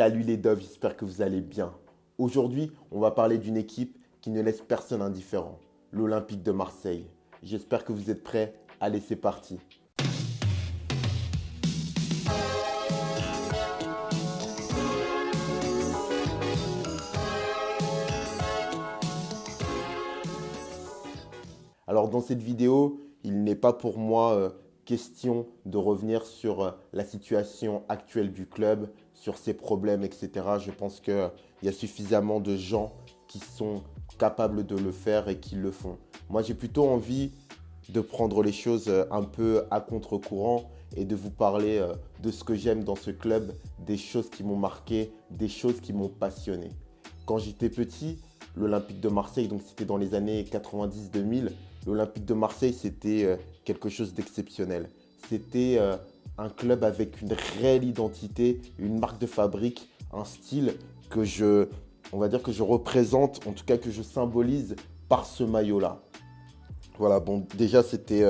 Salut les Doves, j'espère que vous allez bien. Aujourd'hui, on va parler d'une équipe qui ne laisse personne indifférent, l'Olympique de Marseille. J'espère que vous êtes prêts. Allez, c'est parti. Alors dans cette vidéo, il n'est pas pour moi question de revenir sur la situation actuelle du club, sur ses problèmes, etc. Je pense qu'il y a suffisamment de gens qui sont capables de le faire et qui le font. Moi, j'ai plutôt envie de prendre les choses un peu à contre-courant et de vous parler de ce que j'aime dans ce club, des choses qui m'ont marqué, des choses qui m'ont passionné. Quand j'étais petit, l'Olympique de Marseille, donc c'était dans les années 90-2000, l'Olympique de Marseille, c'était quelque chose d'exceptionnel. C'était un club avec une réelle identité, une marque de fabrique, un style on va dire que je représente, en tout cas que je symbolise par ce maillot-là. Voilà, bon, déjà c'était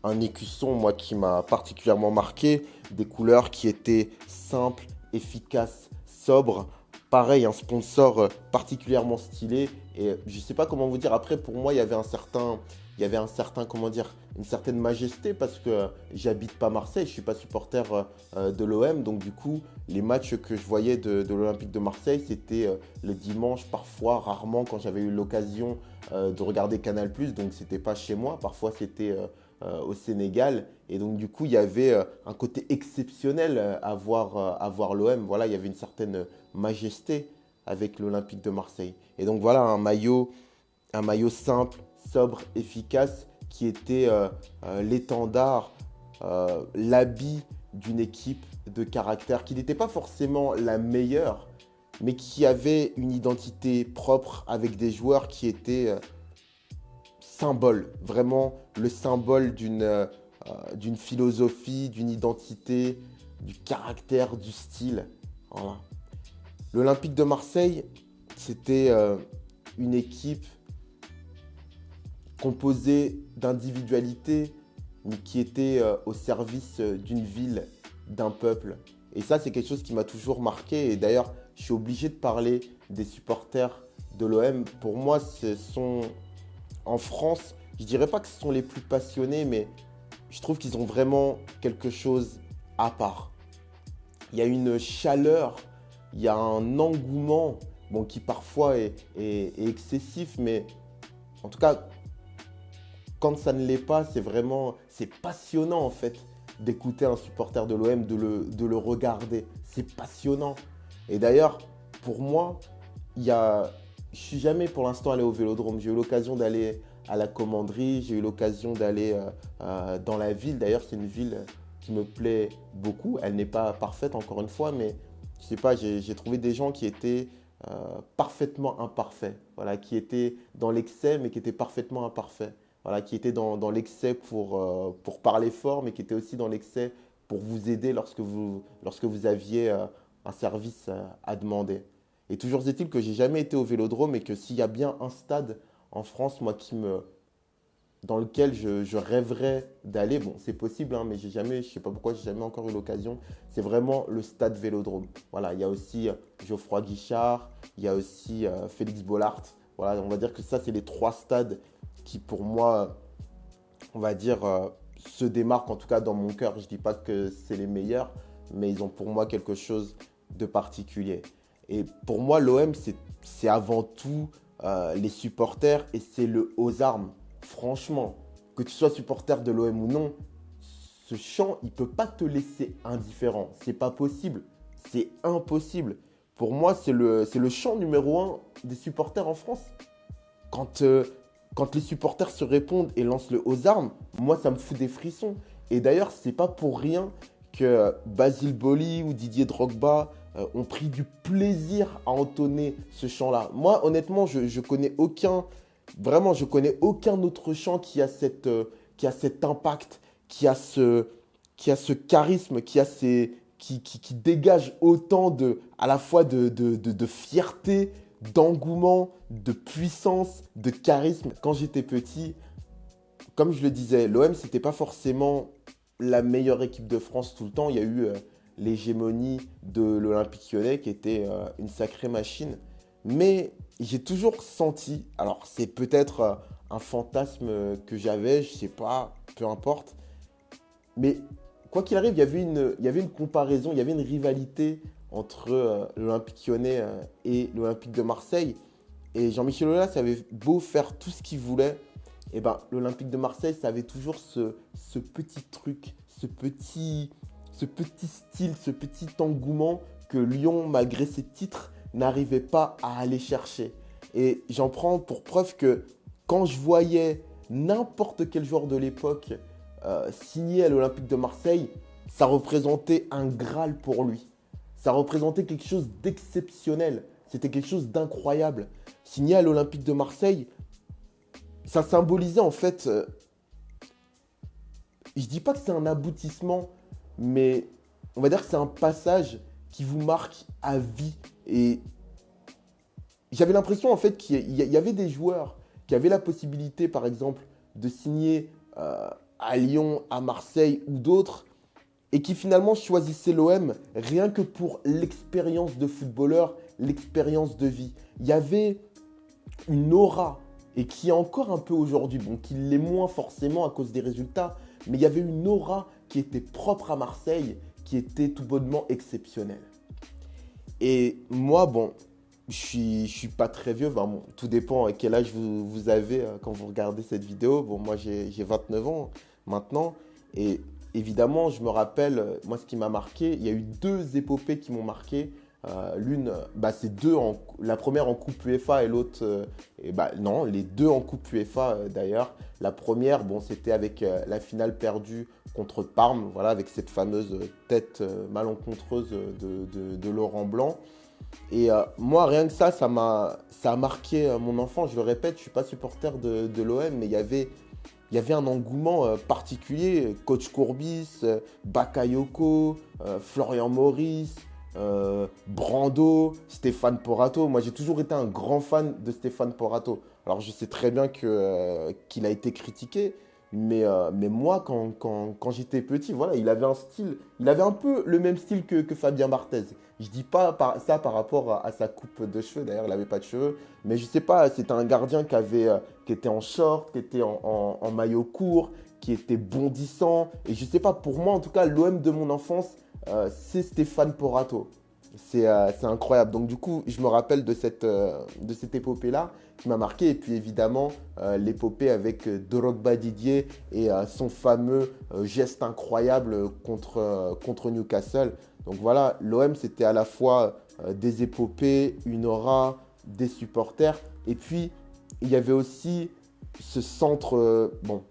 un écusson, moi, qui m'a particulièrement marqué, des couleurs qui étaient simples, efficaces, sobres. Pareil, un sponsor particulièrement stylé. Et je ne sais pas comment vous dire, après, pour moi, il y avait un certain, comment dire, une certaine majesté parce que j'habite pas Marseille, je ne suis pas supporter de l'OM. Donc, du coup, les matchs que je voyais de l'Olympique de Marseille, c'était le dimanche, parfois, rarement, quand j'avais eu l'occasion de regarder Canal+. Donc, c'était pas chez moi, parfois, c'était au Sénégal. Et donc, du coup, il y avait un côté exceptionnel à voir l'OM. Voilà, il y avait une certaine majesté avec l'Olympique de Marseille. Et donc, voilà, un maillot simple, sobre, efficace, qui était l'étendard, l'habit d'une équipe de caractère qui n'était pas forcément la meilleure, mais qui avait une identité propre avec des joueurs qui étaient symbole, vraiment le symbole d'une philosophie, d'une identité, du caractère, du style. Voilà. L'Olympique de Marseille, c'était une équipe composée d'individualités, mais qui était au service d'une ville, d'un peuple. Et ça, c'est quelque chose qui m'a toujours marqué. Et d'ailleurs, je suis obligé de parler des supporters de l'OM. Pour moi, en France, je dirais pas que ce sont les plus passionnés, mais je trouve qu'ils ont vraiment quelque chose à part. Il y a une chaleur, il y a un engouement, bon, qui parfois est excessif, mais en tout cas, quand ça ne l'est pas, c'est passionnant en fait d'écouter un supporter de l'OM, de le regarder. C'est passionnant. Et d'ailleurs, pour moi, je suis jamais pour l'instant allé au Vélodrome. J'ai eu l'occasion d'aller à la Commanderie, j'ai eu l'occasion d'aller dans la ville. D'ailleurs, c'est une ville qui me plaît beaucoup. Elle n'est pas parfaite, encore une fois, mais je sais pas, j'ai trouvé des gens qui étaient parfaitement imparfaits. Voilà, qui étaient dans l'excès, mais qui étaient parfaitement imparfaits. Voilà, qui étaient dans l'excès pour parler fort, mais qui étaient aussi dans l'excès pour vous aider lorsque vous aviez un service à demander. Et toujours est-il que j'ai jamais été au Vélodrome et que s'il y a bien un stade en France, moi, dans lequel je rêverais d'aller, bon, c'est possible, hein, mais je sais pas pourquoi, j'ai jamais encore eu l'occasion, c'est vraiment le stade Vélodrome. Voilà, il y a aussi Geoffroy Guichard, il y a aussi Félix Bollaert. Voilà, on va dire que ça, c'est les trois stades qui, pour moi, on va dire, se démarquent, en tout cas dans mon cœur. Je ne dis pas que c'est les meilleurs, mais ils ont pour moi quelque chose de particulier. Et pour moi, l'OM, c'est avant tout les supporters et c'est le aux armes. Franchement, que tu sois supporter de l'OM ou non, ce chant, il ne peut pas te laisser indifférent. C'est pas possible. C'est impossible. Pour moi, c'est le chant numéro un des supporters en France. Quand, quand les supporters se répondent et lancent le aux armes, moi, ça me fout des frissons. Et d'ailleurs, c'est pas pour rien que Basile Boli ou Didier Drogba ont pris du plaisir à entonner ce chant-là. Moi, honnêtement, je connais vraiment, je connais aucun autre chant qui a cet impact, qui a ce charisme, qui dégage autant à la fois de fierté, d'engouement, de puissance, de charisme. Quand j'étais petit, comme je le disais, l'OM, c'était pas forcément la meilleure équipe de France tout le temps. Il y a eu l'hégémonie de l'Olympique Lyonnais qui était une sacrée machine. Mais j'ai toujours senti, alors c'est peut-être un fantasme que j'avais, je sais pas, peu importe, mais quoi qu'il arrive, il y avait une comparaison, il y avait une rivalité entre l'Olympique Lyonnais et l'Olympique de Marseille. Et Jean-Michel Aulas avait beau faire tout ce qu'il voulait, et ben, l'Olympique de Marseille, ça avait toujours ce petit truc, ce petit style, ce petit engouement que Lyon, malgré ses titres, n'arrivait pas à aller chercher. Et j'en prends pour preuve que quand je voyais n'importe quel joueur de l'époque signé à l'Olympique de Marseille, ça représentait un Graal pour lui. Ça représentait quelque chose d'exceptionnel. C'était quelque chose d'incroyable. Signé à l'Olympique de Marseille, ça symbolisait en fait, je dis pas que c'est un aboutissement, mais on va dire que c'est un passage qui vous marque à vie. Et j'avais l'impression en fait qu'il y avait des joueurs qui avaient la possibilité, par exemple, de signer à Lyon, à Marseille ou d'autres, et qui finalement choisissaient l'OM rien que pour l'expérience de footballeur, l'expérience de vie. Il y avait une aura, et qui est encore un peu aujourd'hui, bon, qui l'est moins forcément à cause des résultats, mais il y avait une aura qui était propre à Marseille, qui était tout bonnement exceptionnelle. Et moi, bon, je suis pas très vieux, enfin, bon, tout dépend à quel âge vous avez quand vous regardez cette vidéo. Bon, moi j'ai 29 ans maintenant, et évidemment, je me rappelle, moi ce qui m'a marqué, il y a eu deux épopées qui m'ont marqué. L'une, bah, c'est la première en Coupe UEFA et l'autre, non, les deux en Coupe UEFA d'ailleurs. La première, bon, c'était avec la finale perdue contre Parme, voilà, avec cette fameuse tête malencontreuse de Laurent Blanc. Et moi, rien que ça a marqué mon enfant. Je le répète, je ne suis pas supporter de l'OM, mais il y avait un engouement particulier. Coach Courbis, Bakayoko, Florian Maurice, Brando, Stéphane Porato. Moi, j'ai toujours été un grand fan de Stéphane Porato. Alors, je sais très bien qu'il a été critiqué, mais moi, quand j'étais petit, voilà, il avait un style, il avait un peu le même style que Fabien Barthez. Je dis pas ça par rapport à sa coupe de cheveux, d'ailleurs, il n'avait pas de cheveux, mais je sais pas, c'était un gardien qui était en short, qui était en maillot court, qui était bondissant. Et je sais pas, pour moi, en tout cas, l'OM de mon enfance, c'est Stéphane Porato. C'est incroyable. Donc du coup, je me rappelle de cette épopée-là qui m'a marqué. Et puis évidemment, l'épopée avec Drogba Didier et son fameux geste incroyable contre Newcastle. Donc voilà, l'OM, c'était à la fois des épopées, une aura, des supporters. Et puis, il y avait aussi ce centre... bon,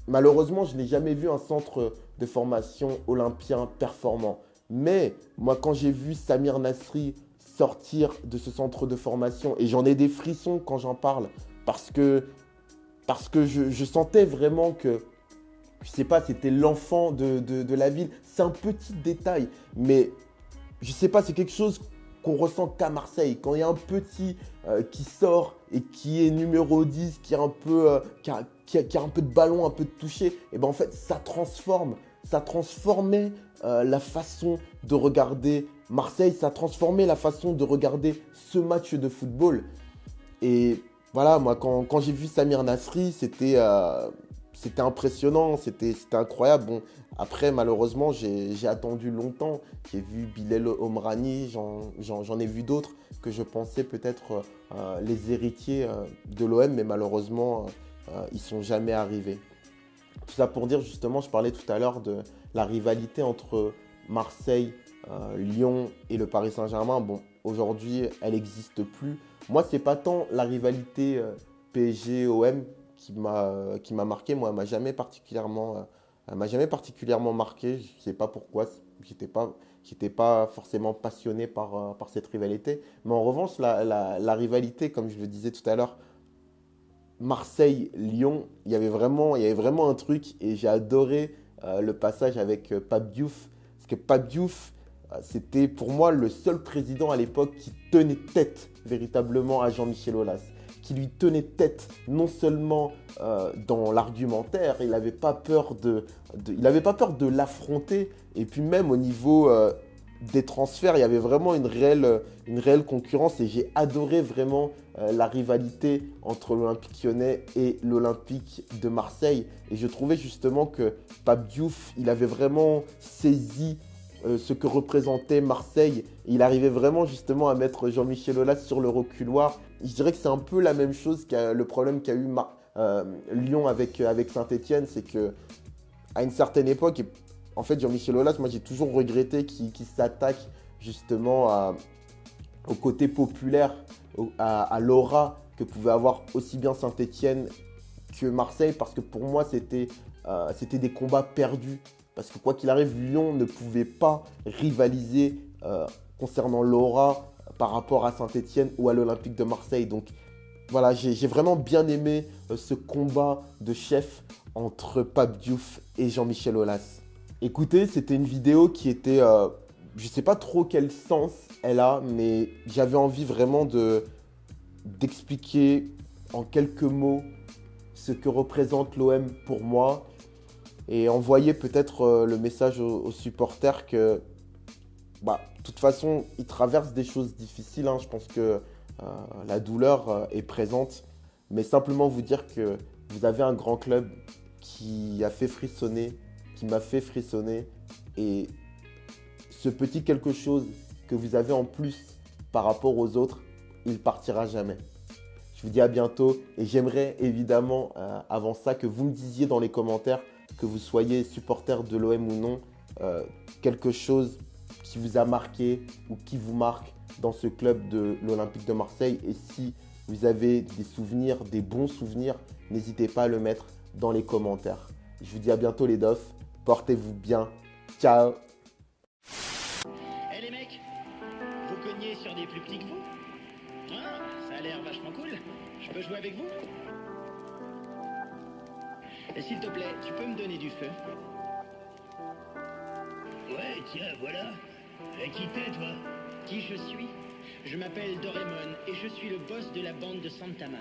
malheureusement, je n'ai jamais vu un centre de formation olympien performant. Mais moi, quand j'ai vu Samir Nasri sortir de ce centre de formation, et j'en ai des frissons quand j'en parle, parce que je sentais vraiment que, je sais pas, c'était l'enfant de la ville. C'est un petit détail, mais je sais pas, c'est quelque chose qu'on ressent qu'à Marseille. Quand il y a un petit qui sort et qui est numéro 10, qui a un peu, qui a un peu de ballon, un peu de toucher, et ben en fait, ça transformait la façon de regarder Marseille, ça transformait la façon de regarder ce match de football. Et voilà, moi, quand j'ai vu Samir Nasri, c'était impressionnant, c'était incroyable. Bon, après, malheureusement, j'ai attendu longtemps. J'ai vu Bilal Omrani, j'en ai vu d'autres que je pensais peut-être les héritiers de l'OM, mais malheureusement, ils ne sont jamais arrivés. Tout ça pour dire, justement, je parlais tout à l'heure de la rivalité entre Marseille, Lyon et le Paris Saint-Germain. Bon, aujourd'hui, elle n'existe plus. Moi, c'est pas tant la rivalité PSG-OM qui m'a marqué. Moi, elle m'a jamais particulièrement marqué. Je ne sais pas pourquoi. J'étais pas forcément passionné par cette rivalité. Mais en revanche, la rivalité, comme je le disais tout à l'heure, Marseille-Lyon, il y avait vraiment un truc. Et j'ai adoré le passage avec Pape Diouf. Parce que Pape Diouf, c'était pour moi le seul président à l'époque qui tenait tête véritablement à Jean-Michel Aulas, qui lui tenait tête, non seulement dans l'argumentaire, il n'avait pas peur il avait pas peur de l'affronter, et puis même au niveau des transferts, il y avait vraiment une réelle concurrence, et j'ai adoré vraiment la rivalité entre l'Olympique Lyonnais et l'Olympique de Marseille. Et je trouvais justement que Pape Diouf, il avait vraiment saisi ce que représentait Marseille. Il arrivait vraiment justement à mettre Jean-Michel Aulas sur le reculoir. Je dirais que c'est un peu la même chose le problème qu'a eu Lyon avec Saint-Etienne, c'est que à une certaine époque, en fait Jean-Michel Aulas, moi j'ai toujours regretté qu'il s'attaque justement au côté populaire, à l'aura que pouvait avoir aussi bien Saint-Etienne que Marseille, parce que pour moi c'était des combats perdus. Parce que quoi qu'il arrive, Lyon ne pouvait pas rivaliser concernant l'aura par rapport à Saint-Etienne ou à l'Olympique de Marseille. Donc voilà, j'ai vraiment bien aimé ce combat de chef entre Pape Diouf et Jean-Michel Aulas. Écoutez, c'était une vidéo qui était, je ne sais pas trop quel sens elle a, mais j'avais envie vraiment d'expliquer en quelques mots ce que représente l'OM pour moi, et envoyer peut-être le message aux supporters que, de toute façon, ils traversent des choses difficiles. Hein. Je pense que la douleur est présente. Mais simplement vous dire que vous avez un grand club qui a fait frissonner, qui m'a fait frissonner. Et ce petit quelque chose que vous avez en plus par rapport aux autres, il partira jamais. Je vous dis à bientôt. Et j'aimerais évidemment, avant ça, que vous me disiez dans les commentaires, que vous soyez supporter de l'OM ou non, quelque chose qui vous a marqué ou qui vous marque dans ce club de l'Olympique de Marseille. Et si vous avez des souvenirs, des bons souvenirs, n'hésitez pas à le mettre dans les commentaires. Je vous dis à bientôt les dofs, portez-vous bien, ciao. Eh les mecs, vous cognez sur des plus petits que vous? Hein? Ça a l'air vachement cool. Je peux jouer avec vous? Et s'il te plaît, tu peux me donner du feu? Ouais, tiens, voilà. Qui t'es, toi? Qui je suis? Je m'appelle Doraemon et je suis le boss de la bande de Santama.